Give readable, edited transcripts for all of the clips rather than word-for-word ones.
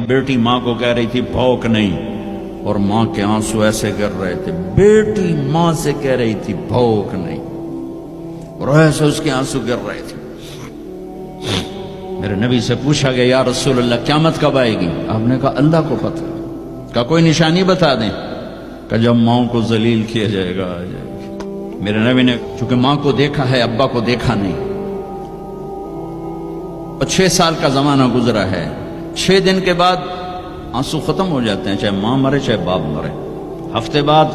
بیٹی ماں کو کہہ رہی تھی بھوک نہیں، اور ماں کے آنسو ایسے گر رہے تھے. بیٹی ماں سے کہہ رہی تھی بھوک نہیں، اور ایسے اس کے آنسو گر رہے تھے. میرے نبی سے پوچھا گیا یا رسول اللہ قیامت کب آئے گی؟ آپ نے کہا اللہ کو پتہ. کہا کوئی نشانی بتا دیں. کہ جب ماں کو ذلیل کیا جائے گا آ جائے گی. میرے نبی نے چونکہ ماں کو دیکھا ہے ابا کو دیکھا نہیں، اور 6 سال کا زمانہ گزرا ہے. 6 دن کے بعد آنسو ختم ہو جاتے ہیں، چاہے ماں مرے چاہے باپ مرے. ہفتے بعد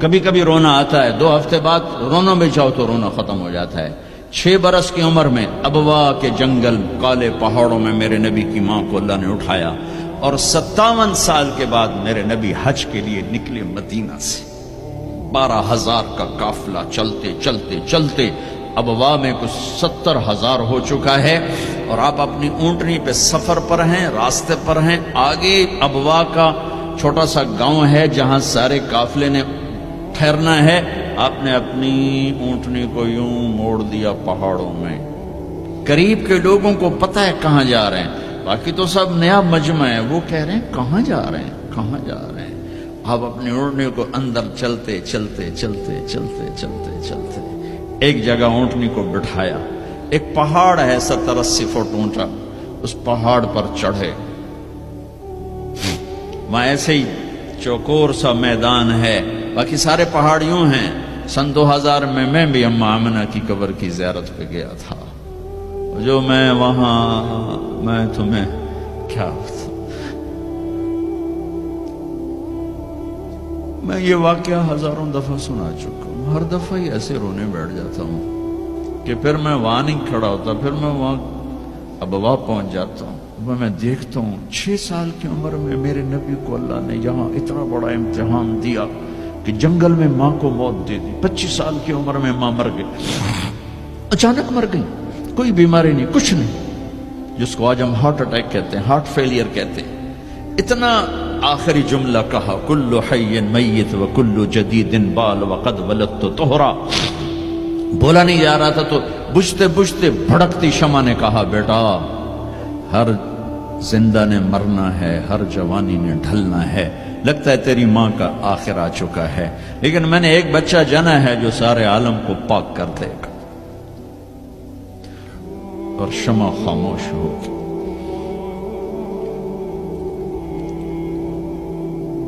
کبھی کبھی رونا آتا ہے، 2 ہفتے بعد رونا بھی چاہو تو رونا ختم ہو جاتا ہے. 6 برس کی عمر میں ابوا کے جنگل کالے پہاڑوں میں میرے نبی کی ماں کو اللہ نے اٹھایا، اور 57 سال کے بعد میرے نبی حج کے لیے نکلے مدینہ سے. 12,000 کا قافلہ چلتے چلتے چلتے ابوا میں کچھ 70,000 ہو چکا ہے، اور آپ اپنی اونٹنی پہ سفر پر ہیں، راستے پر ہیں. آگے ابوا کا چھوٹا سا گاؤں ہے جہاں سارے قافلے نے ٹھہرنا ہے. آپ نے اپنی اونٹنی کو یوں موڑ دیا پہاڑوں میں. قریب کے لوگوں کو پتہ ہے کہاں جا رہے ہیں، باقی تو سب نیا مجمع ہے. وہ کہہ رہے ہیں کہاں جا رہے ہیں کہاں جا رہے ہیں. آپ اپنی اونٹنی کو اندر چلتے چلتے چلتے چلتے چلتے چلتے ایک جگہ اونٹنی کو بٹھایا. ایک پہاڑ ہے 70-80 فٹ اونچا، اس پہاڑ پر چڑھے. وہاں ایسے ہی چوکور سا میدان ہے، باقی سارے پہاڑ یوں ہیں. سن 2000 میں بھی اماں آمنہ کی قبر کی زیارت پہ گیا تھا. جو میں وہاں میں تمہیں کیا میں یہ واقعہ ہزاروں دفعہ سنا چکا ہوں. ہر دفعہ ہی ایسے رونے بیٹھ جاتا ہوں کہ پھر میں وہاں نہیں کھڑا ہوتا، پھر میں وہاں ابوا پہنچ جاتا ہوں. میں دیکھتا ہوں 6 سال کی عمر میں میرے نبی کو اللہ نے یہاں اتنا بڑا امتحان دیا کہ جنگل میں ماں کو موت دے دی. 25 سال کی عمر میں ماں مر گئی، اچانک مر گئی، کوئی بیماری نہیں کچھ نہیں، جس کو آج ہم ہارٹ اٹیک کہتے ہیں، ہارٹ فیلئر کہتے ہیں. اتنا آخری جملہ کہا کل حی میت و کل جدید بال وقد ولدت طہرا. بولا نہیں جا رہا تھا تو بجھتے بجھتے بھڑکتی شمع نے کہا بیٹا ہر زندہ نے مرنا ہے، ہر جوانی نے ڈھلنا ہے. لگتا ہے تیری ماں کا آخر آ چکا ہے، لیکن میں نے ایک بچہ جنا ہے جو سارے عالم کو پاک کر دے گا. اور شمع خاموش ہوگی.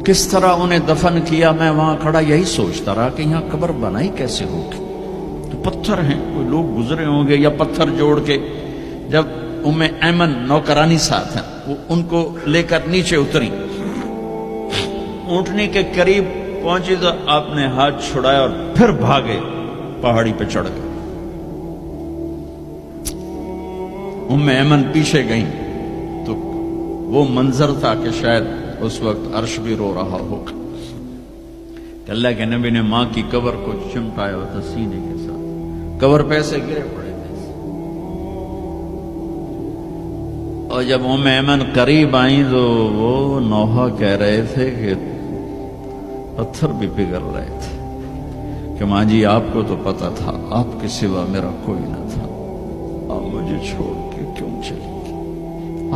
کس طرح انہیں دفن کیا میں وہاں کھڑا یہی سوچتا رہا کہ یہاں قبر بنائی کیسے ہوگی. تو پتھر ہیں، کوئی لوگ گزرے ہوں گے یا پتھر جوڑ کے. جب ایمن نوکرانی ساتھ ہیں، وہ ان کو لے کر نیچے اتری، اونٹنی کے قریب پہنچی تو آپ نے ہاتھ چھڑایا اور پھر بھاگے، پہاڑی پہ چڑھ گئے. ایمن پیچھے گئیں تو وہ منظر تھا کہ شاید اس وقت عرش بھی رو رہا ہوگا کہ اللہ کے نبی نے ماں کی قبر کو چمٹایا ہوتا سینے کے ساتھ. قبر پہ ایسے گرے پڑے تھے. اور جب ایمن قریب آئیں تو وہ نوحہ کہہ رہے تھے کہ پتھر بھی پگھل رہے تھے کہ ماں جی آپ کو تو پتا تھا آپ کے سوا میرا کوئی نہ تھا، آپ مجھے چھوڑ کے کیوں چلیں گے،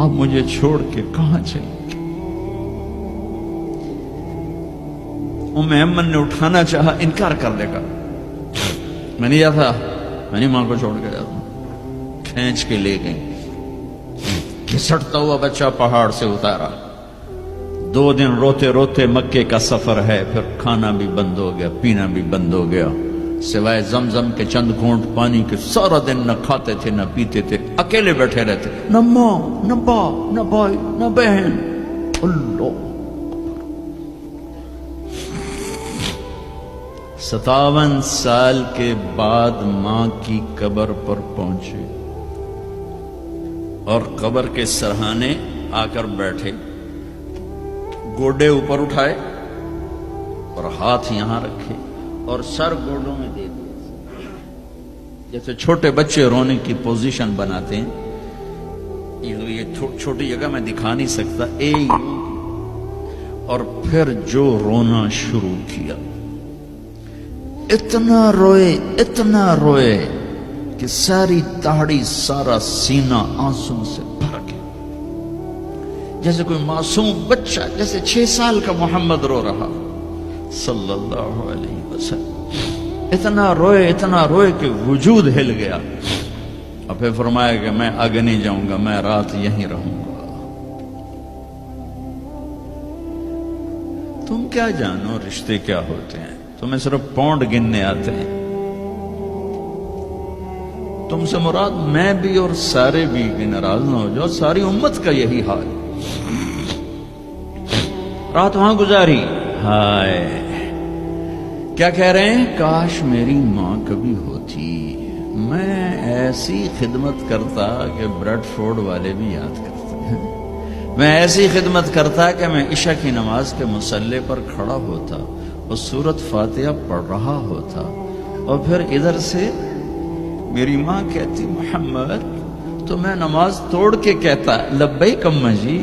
آپ مجھے چھوڑ کے کہاں چلیں گے. ایمن نے اٹھانا چاہا، انکار کر دے گا. میں نہیں جاتا، میں نہیں ماں کو چھوڑ کے جاتا. کھینچ کے لے گئی، گھسٹتا ہوا بچہ پہاڑ سے اتارا. 2 دن روتے روتے مکے کا سفر ہے، پھر کھانا بھی بند ہو گیا، پینا بھی بند ہو گیا، سوائے زمزم کے چند گھونٹ پانی کے. سارا دن نہ کھاتے تھے نہ پیتے تھے، اکیلے بیٹھے رہتے، نہ ماں نہ باپ نہ بھائی نہ بہن. اللہ 57 سال کے بعد ماں کی قبر پر پہنچے اور قبر کے سرہانے آ کر بیٹھے. گوڈے اوپر اٹھائے اور ہاتھ یہاں رکھے اور سر گوڈوں میں دے دیا، جیسے چھوٹے بچے رونے کی پوزیشن بناتے ہیں. یہ چھوٹی جگہ میں دکھا نہیں سکتا. اور پھر جو رونا شروع کیا، اتنا روئے کہ ساری تاڑی سارا سینہ آنسوں سے بھر گیا. جیسے کوئی معصوم بچہ، جیسے 6 سال کا محمد رو رہا صلی اللہ علیہ وسلم، اتنا روئے کہ وجود ہل گیا، اور پھر فرمایا کہ میں آگے نہیں جاؤں گا، میں رات یہیں رہوں گا۔ تم کیا جانو رشتے کیا ہوتے ہیں، تمہیں صرف پاؤنڈ گننے آتے ہیں۔ تم سے مراد میں بھی اور سارے بھی، کہ ناراض نہ ہو جاؤ، ساری امت کا یہی حال۔ رات وہاں گزاری، ہائے کیا کہہ رہے ہیں، کاش میری ماں کبھی ہوتی، میں ایسی خدمت کرتا کہ بریڈ فورڈ والے بھی یاد کرتے ہیں، میں ایسی خدمت کرتا کہ میں عشاء کی نماز کے مصلی پر کھڑا ہوتا اور سورۃ فاتحہ پڑھ رہا ہوتا، اور پھر ادھر سے میری ماں کہتی محمد، تو میں نماز توڑ کے کہتا لبیک اماں جی،